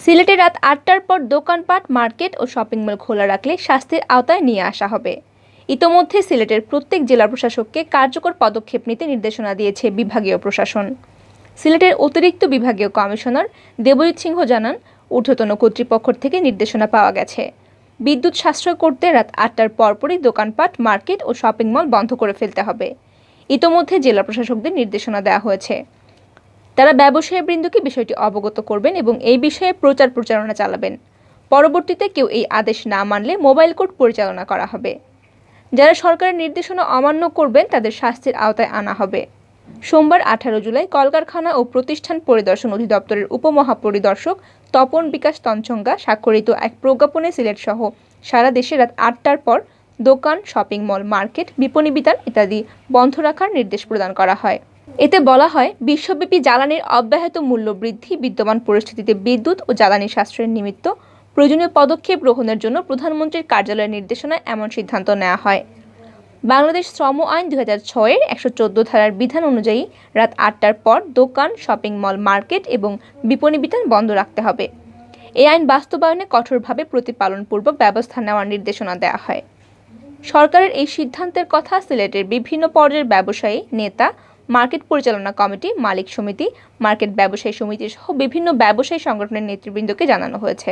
সিলেটে রাত ৮টার পর দোকানপাট, মার্কেট ও শপিং মল খোলা রাখলে শাস্তির আওতায় নিয়ে আসা হবে। ইতোমধ্যে সিলেটের প্রত্যেক জেলা প্রশাসককে কার্যকর পদক্ষেপ নিতে নির্দেশনা দিয়েছে বিভাগীয় প্রশাসন। সিলেটের অতিরিক্ত বিভাগীয় কমিশনার দেবজিৎ সিংহ জানান, ঊর্ধ্বতন কর্তৃপক্ষ থেকে নির্দেশনা পাওয়া গেছে। বিদ্যুৎ সাশ্রয় করতে রাত ৮টার পরপরই দোকানপাট, মার্কেট ও শপিং মল বন্ধ করে ফেলতে হবে। ইতোমধ্যে জেলা প্রশাসকদের নির্দেশনা দেওয়া হয়েছে। তারা ব্যবসায়ীবৃন্দকে বিষয়টি অবগত করবেন এবং এই বিষয়ে প্রচারণা চালাবেন। পরবর্তীতে কেউ এই আদেশ না মানলে মোবাইল কোর্ট পরিচালনা করা হবে। যারা সরকারের নির্দেশনা অমান্য করবেন তাদের শাস্তির আওতায় আনা হবে। সোমবার 18 জুলাই কলকারখানা ও প্রতিষ্ঠান পরিদর্শন অধিদপ্তরের উপমহাপরিদর্শক তপন বিকাশ তঞ্চঙ্গা স্বাক্ষরিত এক প্রজ্ঞাপনে সিলেট সহ সারা দেশে রাত ৮টার পর দোকান, শপিং মল, মার্কেট, বিপণী বিতান ইত্যাদি বন্ধ রাখার নির্দেশ প্রদান করা হয়। এতে বলা হয়, বিশ্বব্যাপী জ্বালানির অব্যাহত মূল্য বৃদ্ধি বিদ্যমান পরিস্থিতিতে বিদ্যুৎ ও জ্বালানি সাশ্রয়ের নিমিত্ত প্রয়োজনীয় পদক্ষেপ গ্রহণের জন্য প্রধানমন্ত্রীর কার্যালয়ের নির্দেশনায় এমন সিদ্ধান্ত নেওয়া হয়। বাংলাদেশ শ্রম আইন 2006-এর 114 ধারার বিধান অনুযায়ী রাত ৮টার পর দোকান, শপিং মল, মার্কেট এবং বিপণী বিতান বন্ধ রাখতে হবে। এই আইন বাস্তবায়নে কঠোরভাবে প্রতিপালনপূর্বক ব্যবস্থা নেওয়ার নির্দেশনা দেওয়া হয়। সরকারের এই সিদ্ধান্তের কথা সিলেটের বিভিন্ন পর্যায়ের ব্যবসায়ী, নেতা, মার্কেট পরিচালনা কমিটি, মালিক সমিতি, মার্কেট ব্যবসায়ী সমিতি সহ বিভিন্ন ব্যবসায়ী সংগঠনের নেতৃবৃন্দকে জানানো হয়েছে।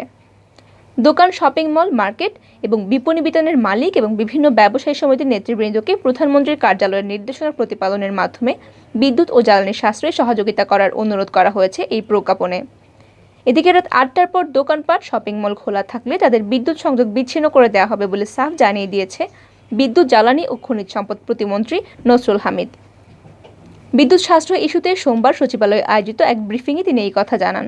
দোকান, শপিং মল, মার্কেট এবং বিপণী বিতানের মালিক এবং বিভিন্ন ব্যবসায়ী সমিতির নেতৃবৃন্দকে প্রধানমন্ত্রীর কার্যালয়ের নির্দেশনা প্রতিপালনের মাধ্যমে বিদ্যুৎ ও জ্বালানি সাশ্রয়ে সহযোগিতা করার অনুরোধ করা হয়েছে এই প্রজ্ঞাপনে। এদিকে রাত ৮টার পর দোকানপাট, শপিং মল খোলা থাকলে তাদের বিদ্যুৎ সংযোগ বিচ্ছিন্ন করে দেওয়া হবে বলে সাফ জানিয়ে দিয়েছে বিদ্যুৎ, জ্বালানি ও খনিজ সম্পদ প্রতিমন্ত্রী নসরুল হামিদ। বিদ্যুৎ সাশ্রয় ইস্যুতে সোমবার সচিবালয়ে আয়োজিত এক ব্রিফিংয়ে তিনি এই কথা জানান।